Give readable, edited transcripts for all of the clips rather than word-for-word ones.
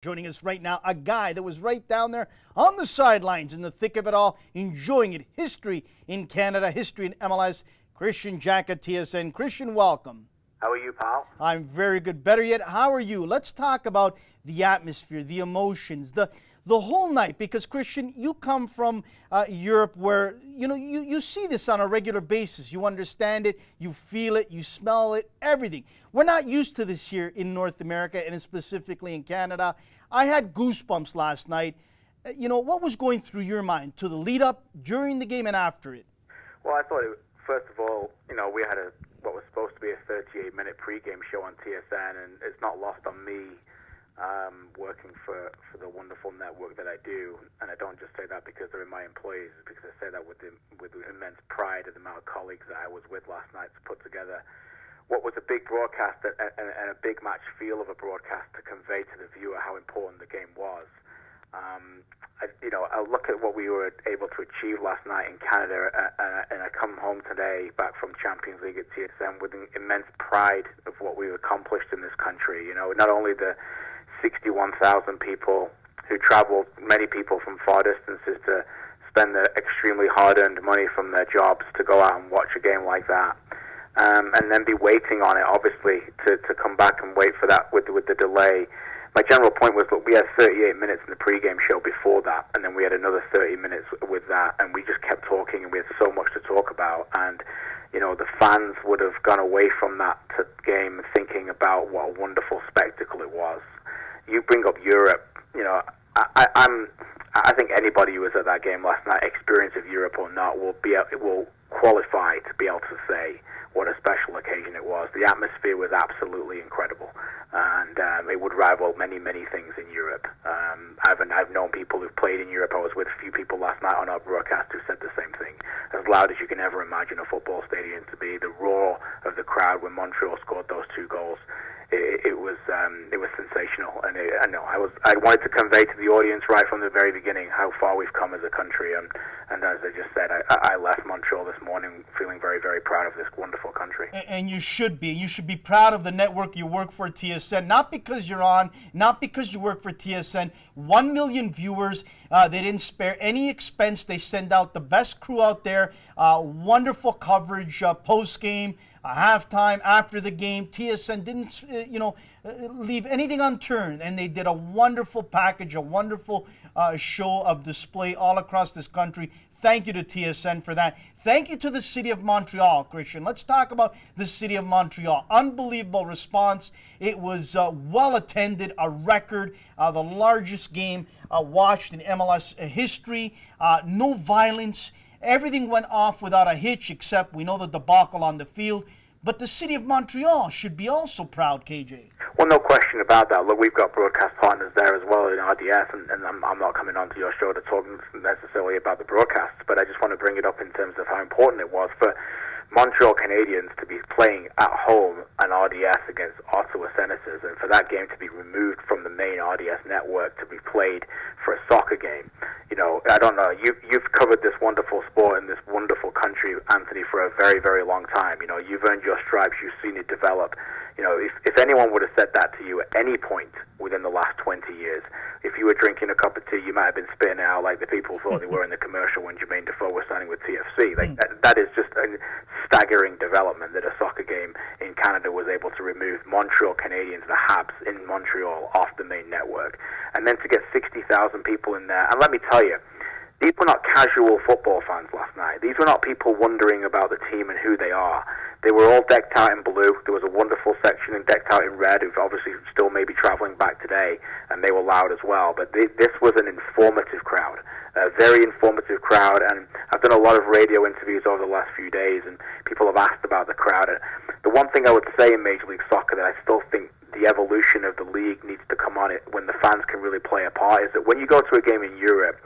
Joining us right now, a guy that was right down there on the sidelines in the thick of it all, enjoying it. History in Canada, history in MLS. Kristian Jack at TSN. Kristian, welcome. How are you, pal? I'm very good. Better yet, how are you? Let's talk about the atmosphere, the emotions, the whole night. Because, Kristian, you come from Europe where, you see this on a regular basis. You understand it, you feel it, you smell it, everything. We're not used to this here in North America and specifically in Canada. I had goosebumps last night. What was going through your mind to the lead up, during the game, and after it? Well, I thought, first of all, we had what was supposed to be a 38-minute pregame show on TSN, and it's not lost on me working for the wonderful network that I do. And I don't just say that because they're my employees, it's because I say that with immense pride of the amount of colleagues that I was with last night to put together what was a big broadcast and a big match feel of a broadcast to convey to the viewer how important the game was. I look at what we were able to achieve last night in Canada, and I come home today back from Champions League at TSN with immense pride of what we've accomplished in this country. Not only the 61,000 people who traveled, many people from far distances to spend their extremely hard-earned money from their jobs to go out and watch a game like that. And then be waiting on it, obviously, to come back and wait for that with the delay. My general point was, look, we had 38 minutes in the pregame show before that, and then we had another 30 minutes with that, and we just kept talking, and we had so much to talk about. And, the fans would have gone away from that game thinking about what a wonderful spectacle it was. You bring up Europe, I think anybody who was at that game last night, experience of Europe or not, will qualify to be able to say what a special occasion it was. The atmosphere was absolutely incredible, and it would rival many, many things in Europe. I've known people who've played in Europe. I was with a few people last night on our broadcast who said the same thing. As loud as you can ever imagine a football stadium to be, the roar of the crowd when Montreal scored those two goals, it was sensational, and I wanted to convey to the audience right from the very beginning how far we've come as a country, and as I just said, I left Montreal this morning feeling very, very proud of this wonderful country. And you should be. You should be proud of the network you work for, TSN, not because you're on, not because you work for TSN. 1 million viewers. They didn't spare any expense. They send out the best crew out there. Wonderful coverage post-game, halftime, after the game. TSN didn't, leave anything unturned, and they did a wonderful package, a wonderful show of display all across this country. Thank you to TSN for that. Thank you to the city of Montreal, Kristian. Let's talk about the city of Montreal. Unbelievable response. It was well attended, a record, the largest game watched in MLS history. No violence. Everything went off without a hitch, except we know the debacle on the field. But the city of Montreal should be also proud, KJ. Well, no question about that. Look, we've got broadcast partners there as well in RDS, and I'm not coming onto your show to talk necessarily about the broadcasts, but I just want to bring it up in terms of how important it was for Montreal Canadiens to be playing at home on RDS against Ottawa Senators, and for that game to be removed from the main RDS network to be played for a soccer game. I don't know. You've covered this wonderful sport in this wonderful country, Anthony, for a very, very long time. You've earned your stripes. You've seen it develop. If anyone would have said that to you at any point within the last 20 years, if you were drinking a cup of tea, you might have been spitting out like the people thought they were in the commercial when Jermaine Defoe was signing with TFC. That is just a staggering development that a soccer game in Canada was able to remove Montreal Canadiens, the Habs in Montreal, off the main network. And then to get 60,000 people in there. And let me tell you, these were not casual football fans last night. These were not people wondering about the team and who they are. They were all decked out in blue. There was a wonderful section decked out in red, who obviously still may be traveling back today, and they were loud as well. But this was an informative crowd, a very informative crowd, and I've done a lot of radio interviews over the last few days, and people have asked about the crowd. And the one thing I would say in Major League Soccer that I still think the evolution of the league needs to come on it when the fans can really play a part is that when you go to a game in Europe,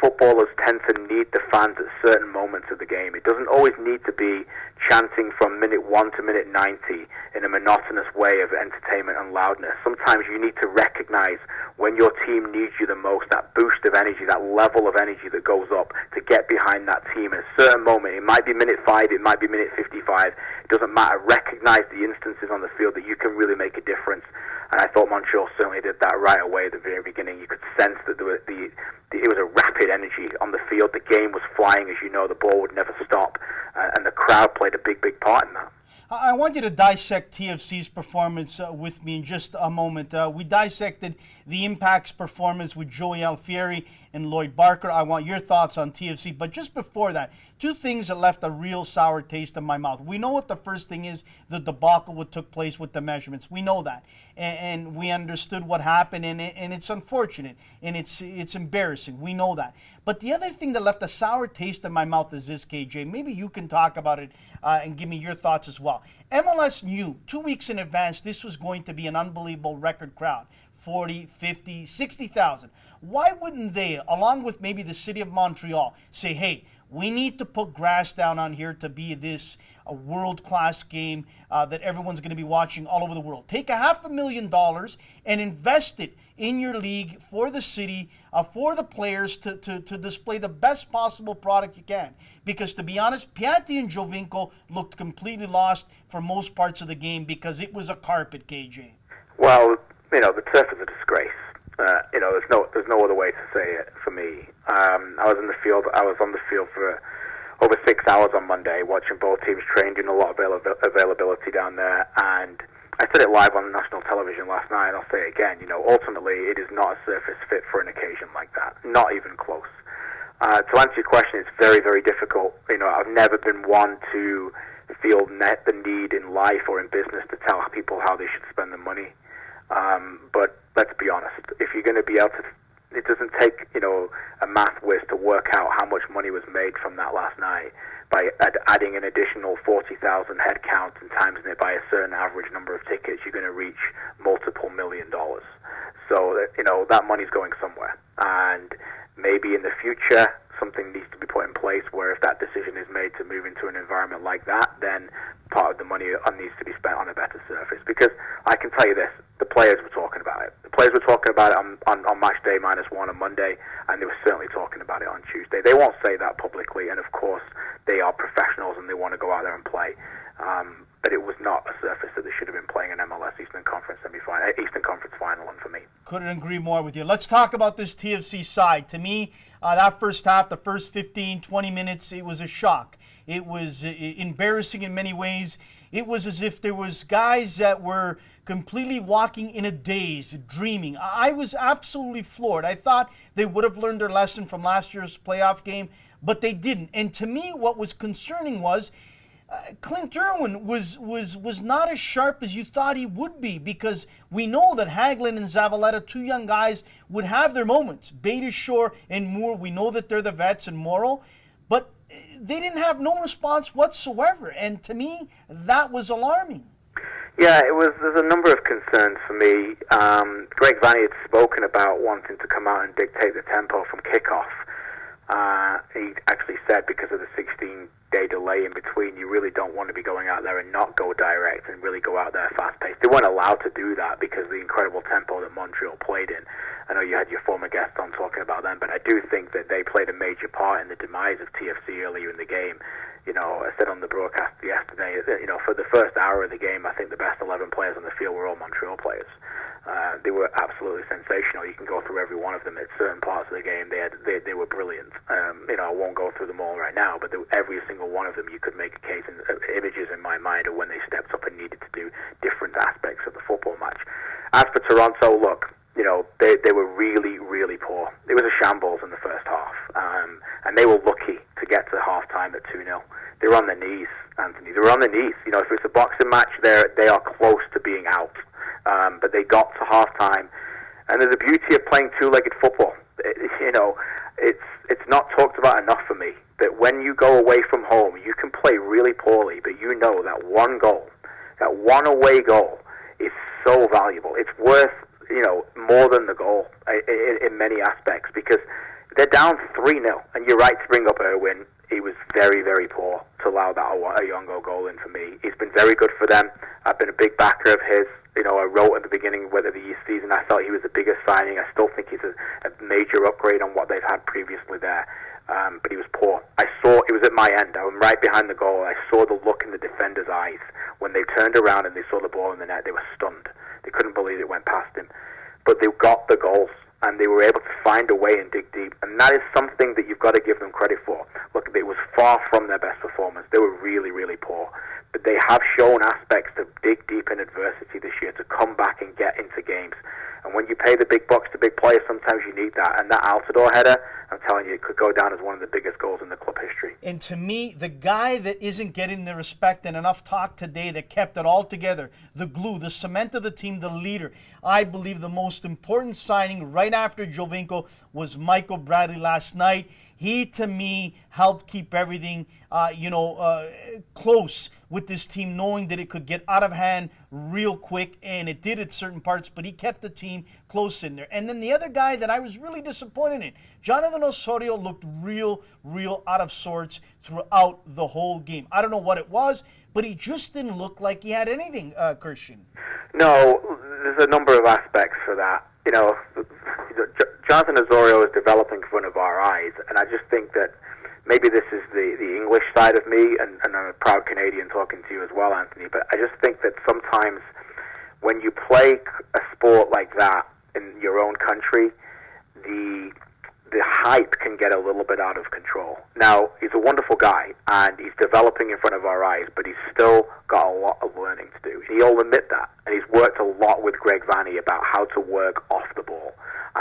footballers tend to need the fans at certain moments of the game. It doesn't always need to be chanting from minute 1 to minute 90 in a monotonous way of entertainment and loudness. Sometimes you need to recognize when your team needs you the most, that boost of energy, that level of energy that goes up to get behind that team at a certain moment. It might be minute 5, it might be minute 55. It doesn't matter. Recognize the instances on the field that you can really make a difference. And I thought Montreal certainly did that right away at the very beginning. You could sense that it was a rapid energy on the field. The game was flying, as you know. The ball would never stop, and the crowd played a big, big part in that. I want you to dissect TFC's performance with me in just a moment. We dissected the Impact's performance with Joey Alfieri and Lloyd Barker. I want your thoughts on TFC. But just before that, two things that left a real sour taste in my mouth. We know what the first thing is, the debacle what took place with the measurements. We know that. And we understood what happened, and it's unfortunate, and it's embarrassing. We know that. But the other thing that left a sour taste in my mouth is this, KJ. Maybe you can talk about it and give me your thoughts as well. MLS knew 2 weeks in advance this was going to be an unbelievable record crowd, 40, 50, 60,000. Why wouldn't they, along with maybe the city of Montreal, say, hey, we need to put grass down on here to be this a world-class game that everyone's going to be watching all over the world. Take $500,000 and invest it in your league for the city, for the players to display the best possible product you can. Because to be honest, Piatti and Jovinko looked completely lost for most parts of the game because it was a carpet, KJ. Well, the turf is a disgrace. There's no other way to say it for me. I was on the field for over 6 hours on Monday, watching both teams train, doing a lot of availability down there, and I said it live on national television last night, and I'll say it again. Ultimately, it is not a surface fit for an occasion like that. Not even close. To answer your question, it's very, very difficult. I've never been one to feel the need in life or in business to tell people how they should spend their money. But let's be honest. If you're going to be able to, it doesn't take a math whiz to work out how much money was made from that last night by adding an additional 40,000 head count and timesing it by a certain average number of tickets. You're going to reach multiple $1 million. So that money's going somewhere, and maybe in the future something needs to be put in place where if that decision is made to move into an environment like that, then part of the money needs to be spent on a better surface. Because I can tell you this, the players were talking about it. The players were talking about it on match day -1 on Monday, and they were certainly talking about it on Tuesday. They won't say that publicly, and of course they are professionals and they want to go out there and play. But it was not a surface that they should have been playing an MLS Eastern Conference Final, and for me. Couldn't agree more with you. Let's talk about this TFC side. To me, that first half, the first 15, 20 minutes, it was a shock. It was embarrassing in many ways. It was as if there was guys that were completely walking in a daze, dreaming. I was absolutely floored. I thought they would have learned their lesson from last year's playoff game, but they didn't. And to me, what was concerning was Clint Irwin was not as sharp as you thought he would be, because we know that Hagelin and Zavaleta, two young guys, would have their moments. Beitashour and Moore, we know that they're the vets, and Morrow, but they didn't have no response whatsoever, and to me, that was alarming. Yeah, there's a number of concerns for me. Greg Vanney had spoken about wanting to come out and dictate the tempo from kickoff. He actually said because of the 16-day delay in between, you really don't want to be going out there and not go direct and really go out there fast-paced. They weren't allowed to do that because of the incredible tempo that Montreal played in. I know you had your former guest on talking about them, but I do think that they played a major part in the demise of TFC earlier in the game. I said on the broadcast yesterday, for the first hour of the game, I think the best 11 players on the field were all Montreal players. They were absolutely sensational. You can go through every one of them at certain parts of the game. They were brilliant. I won't go through them all right now, but every single one of them, you could make a case, and images in my mind of when they stepped up and needed to do different aspects of the football match. As for Toronto, look, they were really, really poor. It was a shambles in the first half, and they were lucky to get to halftime at 2-0. They were on their knees, Anthony. They were on their knees. If it's a boxing match, they are close to being out. But they got to halftime, and there's the beauty of playing two-legged football. It's not talked about enough for me that when you go away from home, you can play really poorly, but that one goal, that one away goal, is so valuable. It's worth more than the goal in many aspects, because they're down 3-0, and you're right to bring up Irwin. He was very, very poor to allow that Oyongo goal in for me. He's been very good for them. I've been a big backer of his. I wrote at the beginning of the season, I felt he was the biggest signing. I still think he's a major upgrade on what they've had previously there. But he was poor. It was at my end. I'm right behind the goal. I saw the look in the defenders' eyes when they turned around and they saw the ball in the net. They were stunned. They couldn't believe it went past him. But they got the goals, and they were able to find a way and dig deep. And that is something that you've got to give them credit for. Look, it was far from their best performance. They were really, really poor. But they have shown aspects to dig deep in adversity this year, to come back and get into games. And when you pay the big bucks to big players, sometimes you need that. And that Altidore header, I'm telling you, it could go down as one of the biggest goals in the club history. And to me, the guy that isn't getting the respect and enough talk today, that kept it all together, the glue, the cement of the team, the leader, I believe the most important signing right after Giovinco was Michael Bradley last night. He, to me, helped keep everything, close with this team, knowing that it could get out of hand real quick, and it did at certain parts, but he kept the team close in there. And then the other guy that I was really disappointed in, Jonathan Osorio, looked real out of sorts throughout the whole game. I don't know what it was, but he just didn't look like he had anything, Kristian. No, there's a number of aspects for that. Jonathan Osorio is developing in front of our eyes, and I just think that maybe this is the English side of me, and I'm a proud Canadian talking to you as well, Anthony, but I just think that sometimes when you play a sport like that in your own country, the hype can get a little bit out of control. Now, he's a wonderful guy, and he's developing in front of our eyes, but he's still got a lot of learning to do. He'll admit that, and he's worked a lot with Greg Vanney about how to work off the ball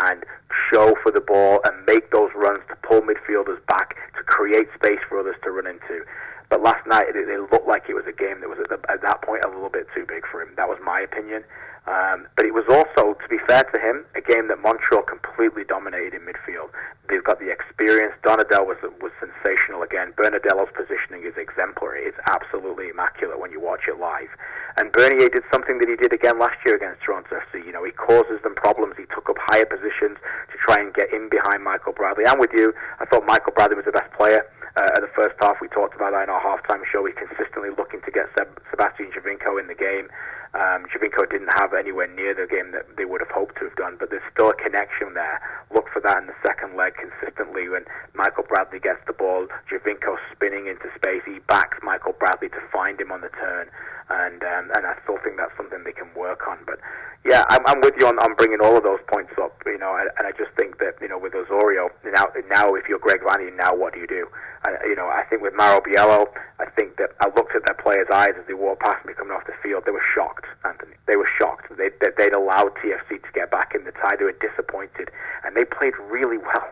and show for the ball and make those runs to pull midfielders back, to create space for others to run into. But last night, it looked like it was a game that was at that point a little bit too big for him. That was my opinion. But it was also, to be fair to him, a game that Montreal completely dominated in midfield. They've got the experience. Donadel was sensational again. Bernadello's positioning is exemplary. It's absolutely immaculate when you watch it live. And Bernier did something that he did again last year against Toronto FC. He causes them problems. He took up higher positions to try and get in behind Michael Bradley. I'm with you. I thought Michael Bradley was the best player. At the first half, we talked about that in our halftime show. He's consistently looking to get Sebastian Giovinco in the game. Giovinco didn't have anywhere near the game that they would have hoped to have done, but there's still a connection there. Look for that in the second leg consistently when Michael Bradley gets the ball. Giovinco spinning into space. He backs Michael Bradley to find him on the turn, and I still think that's something they can work on. But yeah, I'm with you on bringing all of those points up. And I just think that with Osorio now if you're Greg Vanney, now what do you do? I think with Mauro Biello, I think that I looked at their players' eyes as they walked past me coming off the field. They were shocked, Anthony. They were shocked. They'd allowed TFC to get back in the tie. They were disappointed, and they played really well.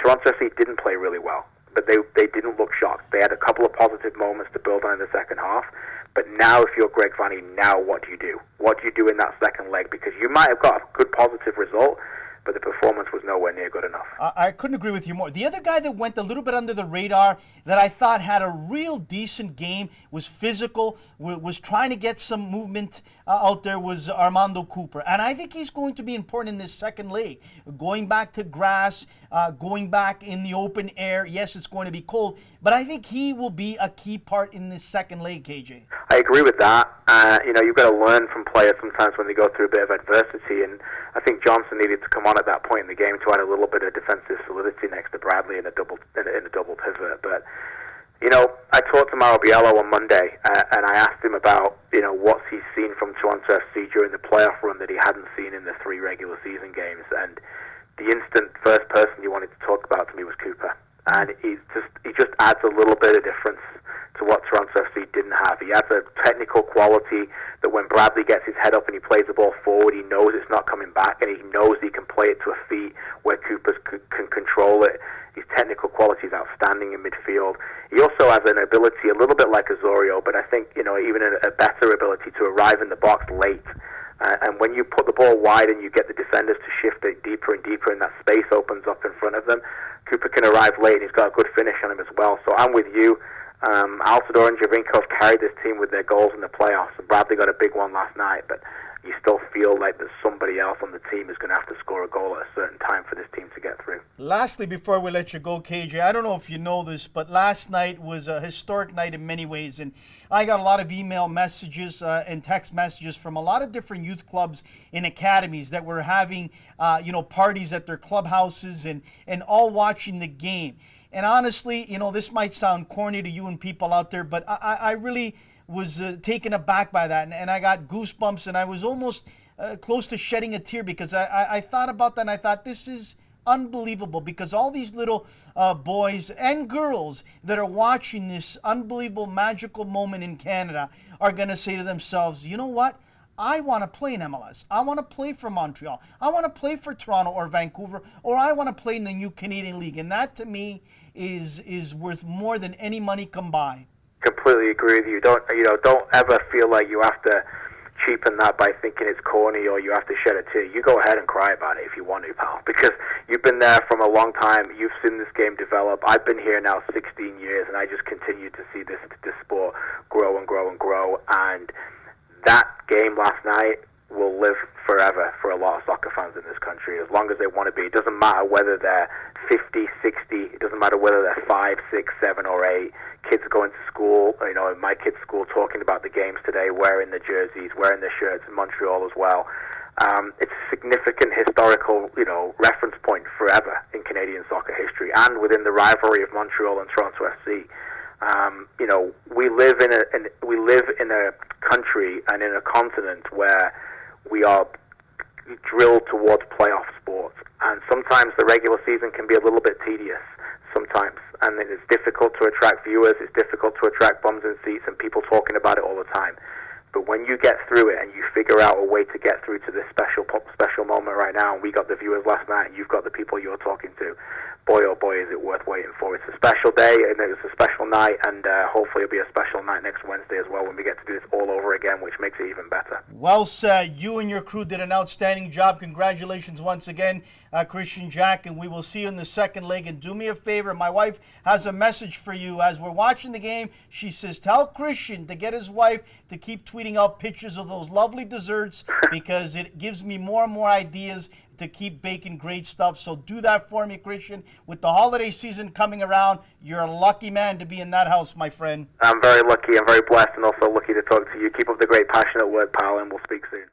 Toronto FC didn't play really well, but they didn't look shocked. They had a couple of positive moments to build on in the second half. But now, if you're Greg Vanney, now what do you do? What do you do in that second leg? Because you might have got a good positive result, but the performance was nowhere near good enough. I couldn't agree with you more. The other guy that went a little bit under the radar that I thought had a real decent game, was physical, was trying to get some movement out there, was Armando Cooper. And I think he's going to be important in this second leg. Going back to grass, going back in the open air. Yes, it's going to be cold, but I think he will be a key part in this second leg, KJ. I agree with that. You've got to learn from players sometimes when they go through a bit of adversity, and I think Johnson needed to come on at that point in the game to add a little bit of defensive solidity next to Bradley in a double pivot. But I talked to Mauro Biello on Monday, and I asked him about what's he's seen from Toronto FC during the playoff run that he hadn't seen in the 3 regular season games, and the instant first person he wanted to talk about to me was Cooper, and he just adds a little bit of difference to what Toronto FC didn't have. He has a technical quality that when Bradley gets his head up and he plays the ball forward, he knows it's not coming back, and he knows he can play it to a feet where Cooper can control it. His technical quality is outstanding in midfield. He also has an ability, a little bit like Osorio, but I think even a better ability to arrive in the box late. And when you put the ball wide and you get the defenders to shift it deeper and deeper, and that space opens up in front of them, Cooper can arrive late, and he's got a good finish on him as well. So I'm with you. Altidore and Giovinco have carried this team with their goals in the playoffs, and Bradley got a big one last night, but you still feel like there's somebody else on the team who's going to have to score a goal at a certain time for this team to get through. Lastly, before we let you go, KJ, I don't know if you know this, but last night was a historic night in many ways, and I got a lot of email messages and text messages from a lot of different youth clubs and academies that were having parties at their clubhouses and all watching the game. And honestly, this might sound corny to you and people out there, but I really taken aback by that, and I got goosebumps, and I was almost close to shedding a tear because I thought about that, and I thought, this is unbelievable, because all these little boys and girls that are watching this unbelievable magical moment in Canada are going to say to themselves, you know what? I want to play in MLS. I want to play for Montreal. I want to play for Toronto or Vancouver, or I want to play in the new Canadian League. And that, to me, is worth more than any money can buy. Completely agree with you. Don't ever feel like you have to cheapen that by thinking it's corny or you have to shed a tear. You go ahead and cry about it if you want to, pal, because you've been there from a long time. You've seen this game develop. I've been here now 16 years, and I just continue to see this sport grow and grow and grow. And that game last night will live forever for a lot of soccer fans in this country, as long as they want to be. It doesn't matter whether they're 50, 60. It doesn't matter whether they're 5, 6, 7, or 8. Kids going to school, in my kids' school, talking about the games today, wearing the jerseys, wearing their shirts in Montreal as well. It's a significant historical, reference point forever in Canadian soccer history, and within the rivalry of Montreal and Toronto FC. We live in a country and in a continent where we are drilled towards playoff sports, and sometimes the regular season can be a little bit tedious sometimes, and it's difficult to attract viewers, it's difficult to attract bums in seats and people talking about it all the time. But when you get through it and you figure out a way to get through to this special moment right now, and we got the viewers last night and you've got the people you're talking to, boy oh boy is it worth waiting for. It's a special day and it's a special night, and hopefully it'll be a special night next Wednesday as well when we get to do this all over again, which makes it even better. Well said. You and your crew did an outstanding job. Congratulations once again, Kristian Jack, and we will see you in the second leg. And do me a favor, my wife has a message for you. As we're watching the game, she says, tell Kristian to get his wife to keep tweeting out pictures of those lovely desserts, because it gives me more and more ideas to keep baking great stuff. So do that for me, Kristian. With the holiday season coming around, you're a lucky man to be in that house, my friend. I'm very lucky. I'm very blessed, and also lucky to talk to you. Keep up the great passionate work, pal, and we'll speak soon.